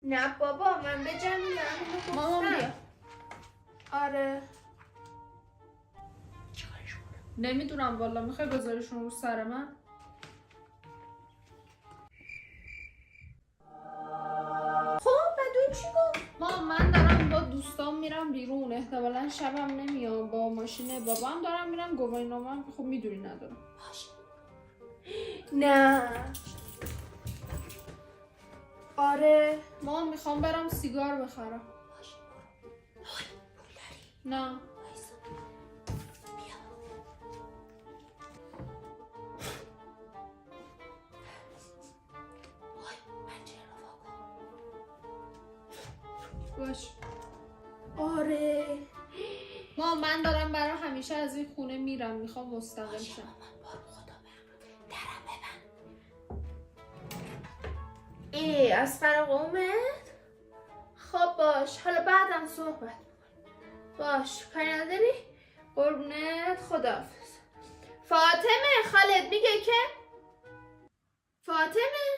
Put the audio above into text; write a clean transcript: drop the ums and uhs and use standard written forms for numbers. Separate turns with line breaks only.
نه بابا من به جمیله همینو
مامان بیا.
گفتم. آره
نمیدونم والا، میخوای بذاریشون رو سر من؟
خب بدون چی گفت؟
مامان من دارم با دوستان میرم بیرون، احتمالا شبم نمیام، با ماشین بابام دارم میرم گواهینامه هم که خب میدونی ندارم.
نه آره
مامان میخوام برم سیگار بخرم. نه باش.
آره
مامان من دارم برای همیشه از این خونه میرم، میخوام مستقل شم.
ای از قومت؟ خب باش حالا بعدم صحبت می‌کنیم. باش کاری نداری؟ قربونت خداحافظ. فاطمه خالد میگه که فاطمه